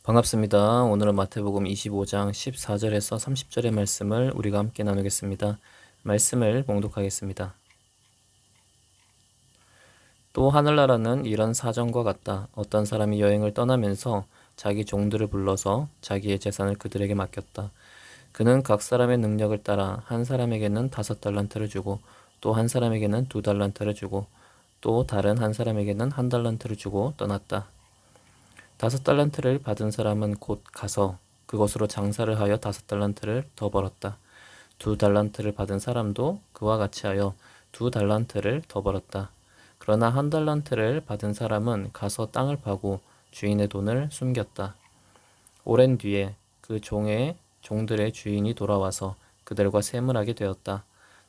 반갑습니다. 오늘은 마태복음 25장 14절에서 30절의 말씀을 우리가 함께 나누겠습니다. 말씀을 봉독하겠습니다. 또 하늘나라는 이런 사정과 같다. 어떤 사람이 여행을 떠나면서 자기 종들을 불러서 자기의 재산을 그들에게 맡겼다. 그는 각 사람의 능력을 따라 한 사람에게는 5달란트를 주고 또 한 사람에게는 2달란트를 주고 또 다른 한 사람에게는 1달란트를 주고 떠났다. 5달란트를 받은 사람은 곧 가서 그것으로 장사를 하여 5달란트를 더 벌었다. 2달란트를 받은 사람도 그와 같이 하여 2달란트를 더 벌었다. 그러나 1달란트를 받은 사람은 가서 땅을 파고 주인의 돈을 숨겼다. 오랜 뒤에 그 종들의 주인이 돌아와서 그들과 세문하게 되었다.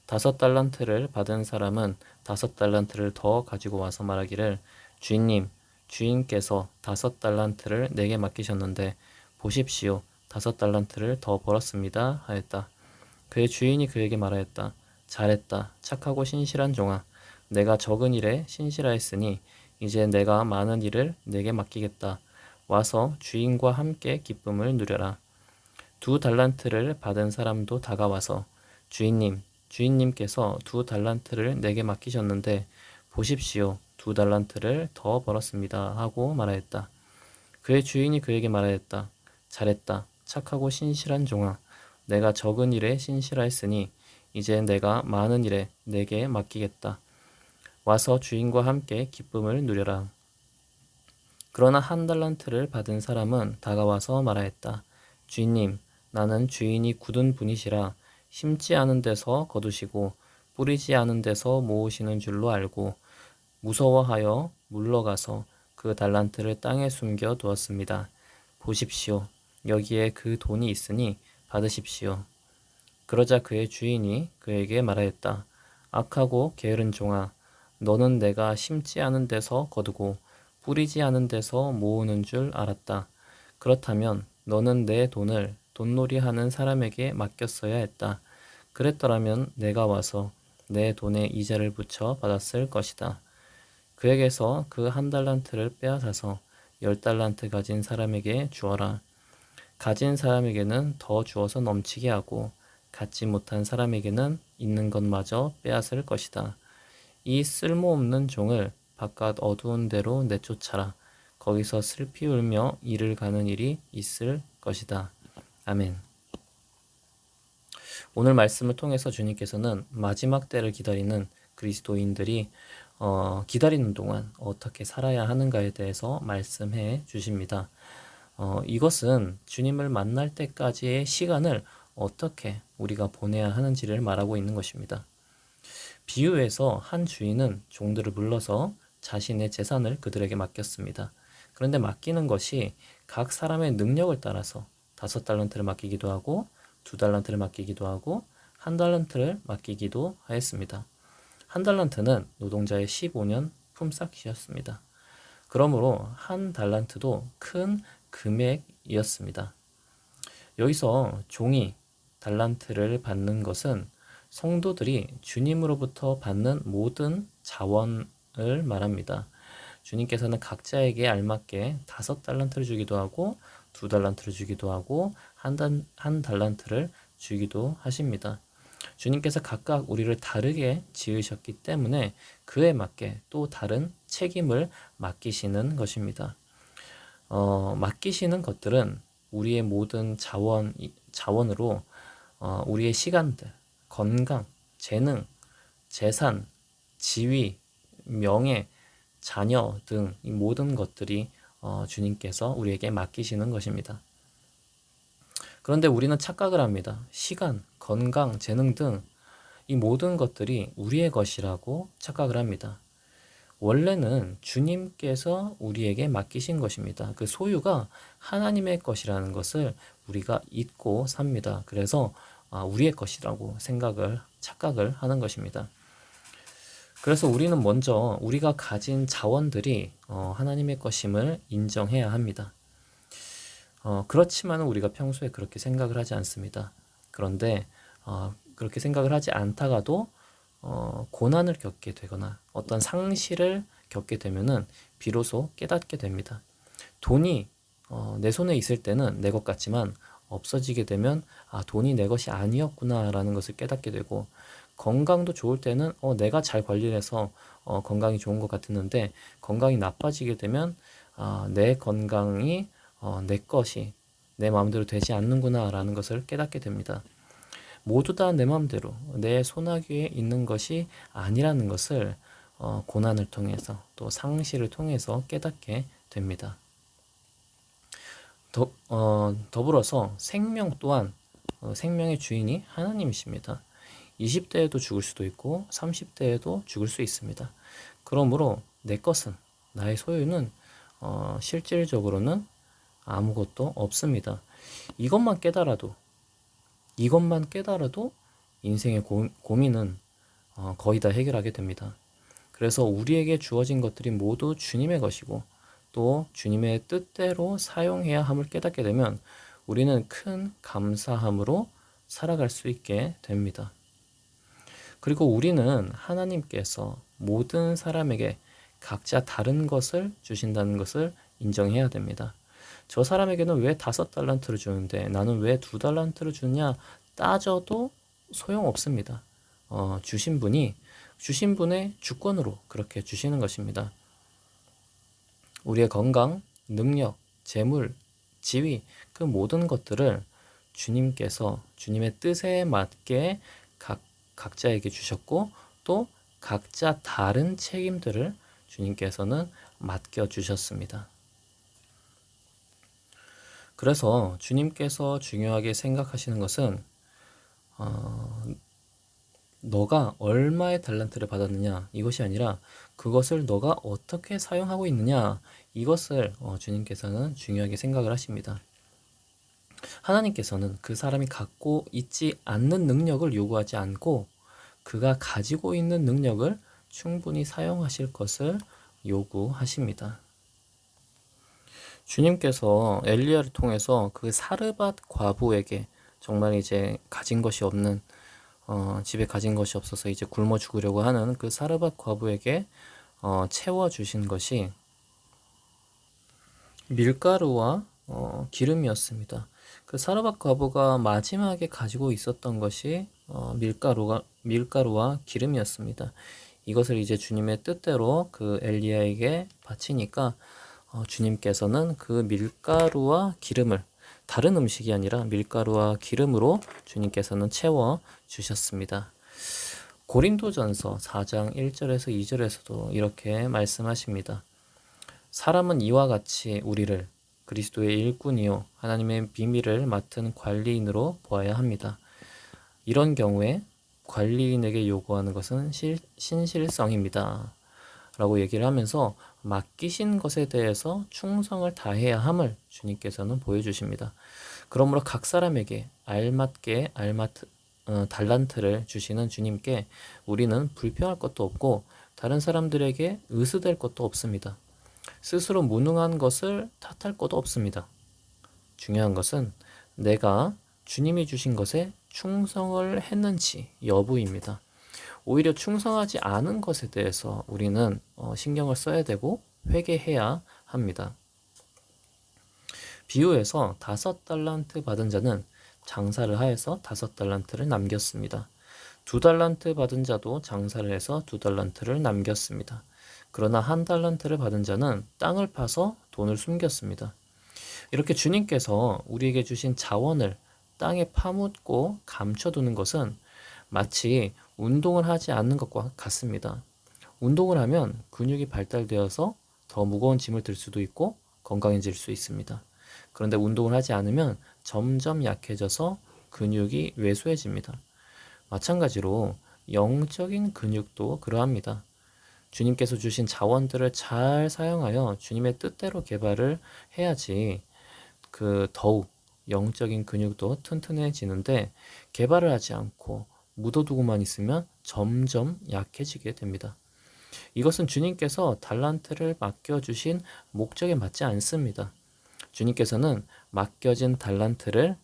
5달란트를 받은 사람은 5달란트를 더 가지고 와서 말하기를 주인님, 주인께서 5달란트를 내게 맡기셨는데 보십시오, 5달란트를 더 벌었습니다 하였다. 그의 주인이 그에게 말하였다. 잘했다, 착하고 신실한 종아. 내가 적은 일에 신실하였으니 이제 내가 많은 일을 내게 맡기겠다. 와서 주인과 함께 기쁨을 누려라. 2달란트를 받은 사람도 다가와서 주인님, 주인님께서 2달란트를 내게 맡기셨는데 보십시오, 2달란트를 더 벌었습니다 하고 말하였다. 그의 주인이 그에게 말하였다. 잘했다, 착하고 신실한 종아. 내가 적은 일에 신실하였으니 이제 내가 많은 일에 내게 맡기겠다. 와서 주인과 함께 기쁨을 누려라. 그러나 1달란트를 받은 사람은 다가와서 말하였다. 주인님, 나는 주인이 굳은 분이시라 심지 않은 데서 거두시고 뿌리지 않은 데서 모으시는 줄로 알고 무서워하여 물러가서 그 달란트를 땅에 숨겨 두었습니다. 보십시오, 여기에 그 돈이 있으니 받으십시오. 그러자 그의 주인이 그에게 말하였다. 악하고 게으른 종아, 너는 내가 심지 않은 데서 거두고 뿌리지 않은 데서 모으는 줄 알았다. 그렇다면 너는 내 돈을 돈놀이하는 사람에게 맡겼어야 했다. 그랬더라면 내가 와서 내 돈에 이자를 붙여 받았을 것이다. 그에게서 그 1달란트를 빼앗아서 10달란트 가진 사람에게 주어라. 가진 사람에게는 더 주어서 넘치게 하고 갖지 못한 사람에게는 있는 것마저 빼앗을 것이다. 이 쓸모없는 종을 바깥 어두운 데로 내쫓아라. 거기서 슬피 울며 이를 가는 일이 있을 것이다. 아멘. 오늘 말씀을 통해서 주님께서는 마지막 때를 기다리는 그리스도인들이 기다리는 동안 어떻게 살아야 하는가에 대해서 말씀해 주십니다. 이것은 주님을 만날 때까지의 시간을 어떻게 우리가 보내야 하는지를 말하고 있는 것입니다. 비유에서 한 주인은 종들을 불러서 자신의 재산을 그들에게 맡겼습니다. 그런데 맡기는 것이 각 사람의 능력을 따라서 5달란트를 맡기기도 하고 2달란트를 맡기기도 하고 1달란트를 맡기기도 하였습니다. 1달란트는 노동자의 15년 품삯이었습니다. 그러므로 1달란트도 큰 금액이었습니다. 여기서 종이 달란트를 받는 것은 성도들이 주님으로부터 받는 모든 자원을 말합니다. 주님께서는 각자에게 알맞게 5달란트를 주기도 하고 2달란트를 주기도 하고 한 달란트를 주기도 하십니다. 주님께서 각각 우리를 다르게 지으셨기 때문에 그에 맞게 또 다른 책임을 맡기시는 것입니다. 맡기시는 것들은 우리의 모든 자원으로 우리의 시간들, 건강, 재능, 재산, 지위, 명예, 자녀 등 이 모든 것들이 주님께서 우리에게 맡기시는 것입니다. 그런데 우리는 착각을 합니다. 시간, 건강, 재능 등 이 모든 것들이 우리의 것이라고 착각을 합니다. 원래는 주님께서 우리에게 맡기신 것입니다. 그 소유가 하나님의 것이라는 것을 우리가 잊고 삽니다. 그래서 우리의 것이라고 착각을 하는 것입니다. 그래서 우리는 먼저 우리가 가진 자원들이 하나님의 것임을 인정해야 합니다. 그렇지만 우리가 평소에 그렇게 생각을 하지 않습니다. 그런데 그렇게 생각을 하지 않다가도 고난을 겪게 되거나 어떤 상실을 겪게 되면은 비로소 깨닫게 됩니다. 돈이 내 손에 있을 때는 내 것 같지만 없어지게 되면 돈이 내 것이 아니었구나 라는 것을 깨닫게 되고, 건강도 좋을 때는 내가 잘 관리를 해서 건강이 좋은 것 같았는데, 건강이 나빠지게 되면 내 건강이 내 것이 내 마음대로 되지 않는구나 라는 것을 깨닫게 됩니다. 모두 다 내 마음대로 내 손아귀에 있는 것이 아니라는 것을 고난을 통해서 또 상실을 통해서 깨닫게 됩니다. 더불어서 생명 또한 생명의 주인이 하나님이십니다. 20대에도 죽을 수도 있고 30대에도 죽을 수 있습니다. 그러므로 내 것은, 나의 소유는 실질적으로는 아무것도 없습니다. 이것만 깨달아도 인생의 고민은 거의 다 해결하게 됩니다. 그래서 우리에게 주어진 것들이 모두 주님의 것이고 또 주님의 뜻대로 사용해야 함을 깨닫게 되면 우리는 큰 감사함으로 살아갈 수 있게 됩니다. 그리고 우리는 하나님께서 모든 사람에게 각자 다른 것을 주신다는 것을 인정해야 됩니다. 저 사람에게는 왜 5달란트를 주는데 나는 왜 2달란트를 주냐 따져도 소용없습니다. 주신 분의 주권으로 그렇게 주시는 것입니다. 우리의 건강, 능력, 재물, 지위, 그 모든 것들을 주님께서 주님의 뜻에 맞게 각자에게 주셨고 또 각자 다른 책임들을 주님께서는 맡겨주셨습니다. 그래서 주님께서 중요하게 생각하시는 것은 너가 얼마의 달란트를 받았느냐 이것이 아니라 그것을 너가 어떻게 사용하고 있느냐 이것을 주님께서는 중요하게 생각을 하십니다. 하나님께서는 그 사람이 갖고 있지 않는 능력을 요구하지 않고 그가 가지고 있는 능력을 충분히 사용하실 것을 요구하십니다. 주님께서 엘리야를 통해서 그 사르밧 과부에게 정말 이제 가진 것이 없는 집에 가진 것이 없어서 이제 굶어 죽으려고 하는 그 사르밧 과부에게 채워주신 것이 밀가루와 기름이었습니다. 그 사르밧 과부가 마지막에 가지고 있었던 것이 밀가루와 기름이었습니다. 이것을 이제 주님의 뜻대로 그 엘리야에게 바치니까 주님께서는 그 밀가루와 기름을 다른 음식이 아니라 밀가루와 기름으로 주님께서는 채워 주셨습니다. 고린도전서 4장 1절에서 2절에서도 이렇게 말씀하십니다. 사람은 이와 같이 우리를 그리스도의 일꾼이요 하나님의 비밀을 맡은 관리인으로 보아야 합니다. 이런 경우에 관리인에게 요구하는 것은 신실성입니다. 라고 얘기를 하면서 맡기신 것에 대해서 충성을 다해야 함을 주님께서는 보여주십니다. 그러므로 각 사람에게 알맞게 달란트를 주시는 주님께 우리는 불평할 것도 없고 다른 사람들에게 의스될 것도 없습니다. 스스로 무능한 것을 탓할 것도 없습니다. 중요한 것은 내가 주님이 주신 것에 충성을 했는지 여부입니다. 오히려 충성하지 않은 것에 대해서 우리는 신경을 써야 되고 회개해야 합니다. 비유에서 5달란트 받은 자는 장사를 하여서 5달란트를 남겼습니다. 2달란트 받은 자도 장사를 해서 2달란트를 남겼습니다. 그러나 1달란트를 받은 자는 땅을 파서 돈을 숨겼습니다. 이렇게 주님께서 우리에게 주신 자원을 땅에 파묻고 감춰두는 것은 마치 운동을 하지 않는 것과 같습니다. 운동을 하면 근육이 발달되어서 더 무거운 짐을 들 수도 있고 건강해질 수 있습니다. 그런데 운동을 하지 않으면 점점 약해져서 근육이 왜소해집니다. 마찬가지로 영적인 근육도 그러합니다. 주님께서 주신 자원들을 잘 사용하여 주님의 뜻대로 개발을 해야지 더욱 영적인 근육도 튼튼해지는데 개발을 하지 않고 묻어두고만 있으면 점점 약해지게 됩니다. 이것은 주님께서 달란트를 맡겨주신 목적에 맞지 않습니다. 주님께서는 맡겨진 달란트를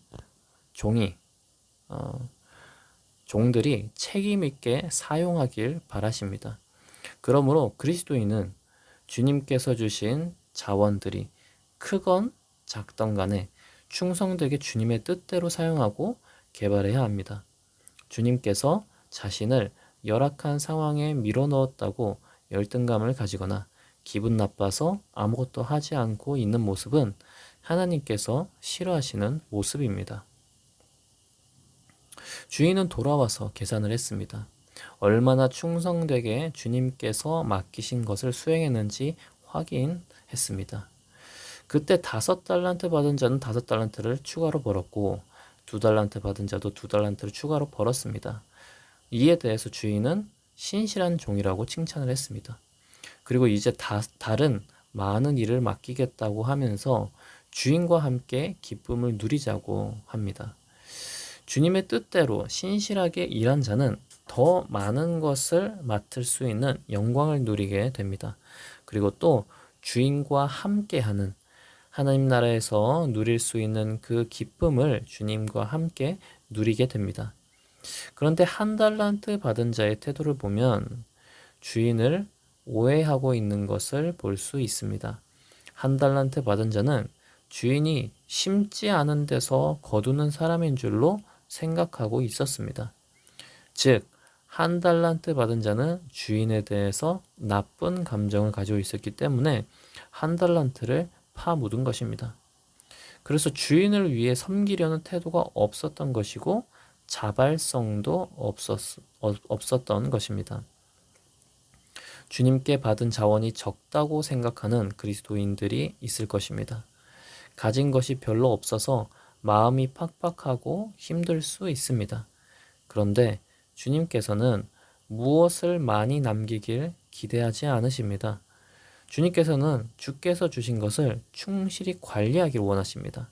종들이 책임 있게 사용하길 바라십니다. 그러므로 그리스도인은 주님께서 주신 자원들이 크건 작던 간에 충성되게 주님의 뜻대로 사용하고 개발해야 합니다. 주님께서 자신을 열악한 상황에 밀어넣었다고 열등감을 가지거나 기분 나빠서 아무것도 하지 않고 있는 모습은 하나님께서 싫어하시는 모습입니다. 주인은 돌아와서 계산을 했습니다. 얼마나 충성되게 주님께서 맡기신 것을 수행했는지 확인했습니다. 그때 5달란트 받은 자는 5달란트를 추가로 벌었고 2달란트 받은 자도 2달란트를 추가로 벌었습니다. 이에 대해서 주인은 신실한 종이라고 칭찬을 했습니다. 그리고 이제 다른 많은 일을 맡기겠다고 하면서 주인과 함께 기쁨을 누리자고 합니다. 주님의 뜻대로 신실하게 일한 자는 더 많은 것을 맡을 수 있는 영광을 누리게 됩니다. 그리고 또 주인과 함께하는 하나님 나라에서 누릴 수 있는 그 기쁨을 주님과 함께 누리게 됩니다. 그런데 1달란트 받은 자의 태도를 보면 주인을 오해하고 있는 것을 볼 수 있습니다. 1달란트 받은 자는 주인이 심지 않은 데서 거두는 사람인 줄로 생각하고 있었습니다. 즉, 1달란트 받은 자는 주인에 대해서 나쁜 감정을 가지고 있었기 때문에 1달란트를 파묻은 것입니다. 그래서 주인을 위해 섬기려는 태도가 없었던 것이고 자발성도 없었던 것입니다. 주님께 받은 자원이 적다고 생각하는 그리스도인들이 있을 것입니다. 가진 것이 별로 없어서 마음이 팍팍하고 힘들 수 있습니다. 그런데 주님께서는 무엇을 많이 남기길 기대하지 않으십니다. 주님께서는 주께서 주신 것을 충실히 관리하길 원하십니다.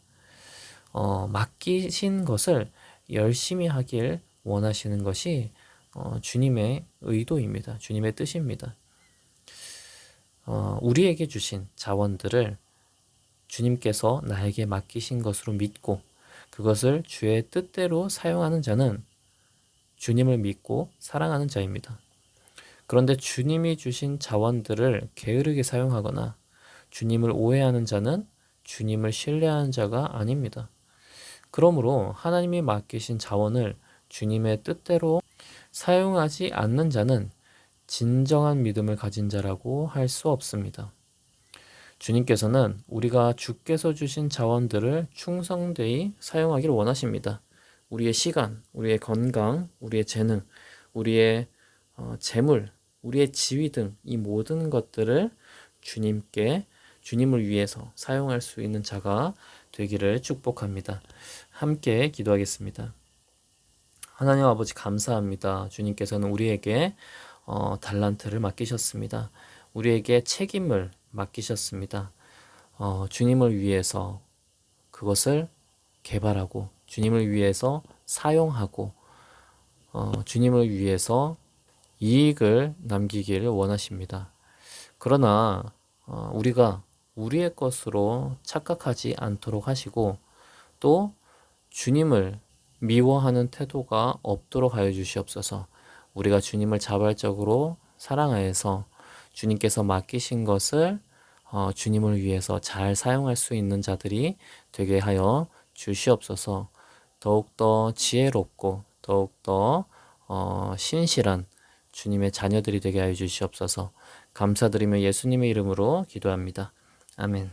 맡기신 것을 열심히 하길 원하시는 것이 주님의 의도입니다. 주님의 뜻입니다. 우리에게 주신 자원들을 주님께서 나에게 맡기신 것으로 믿고 그것을 주의 뜻대로 사용하는 자는 주님을 믿고 사랑하는 자입니다. 그런데 주님이 주신 자원들을 게으르게 사용하거나 주님을 오해하는 자는 주님을 신뢰하는 자가 아닙니다. 그러므로 하나님이 맡기신 자원을 주님의 뜻대로 사용하지 않는 자는 진정한 믿음을 가진 자라고 할 수 없습니다. 주님께서는 우리가 주께서 주신 자원들을 충성되이 사용하기를 원하십니다. 우리의 시간, 우리의 건강, 우리의 재능, 우리의 재물, 우리의 지위 등 이 모든 것들을 주님을 위해서 사용할 수 있는 자가 되기를 축복합니다. 함께 기도하겠습니다. 하나님 아버지 감사합니다. 주님께서는 우리에게 달란트를 맡기셨습니다. 우리에게 책임을 맡기셨습니다. 주님을 위해서 그것을 개발하고 주님을 위해서 사용하고 주님을 위해서 이익을 남기기를 원하십니다. 그러나 우리가 우리의 것으로 착각하지 않도록 하시고 또 주님을 미워하는 태도가 없도록 하여 주시옵소서. 우리가 주님을 자발적으로 사랑하여서 주님께서 맡기신 것을 주님을 위해서 잘 사용할 수 있는 자들이 되게 하여 주시옵소서. 더욱더 지혜롭고 더욱더 신실한 주님의 자녀들이 되게 하여 주시옵소서. 감사드리며 예수님의 이름으로 기도합니다. 아멘.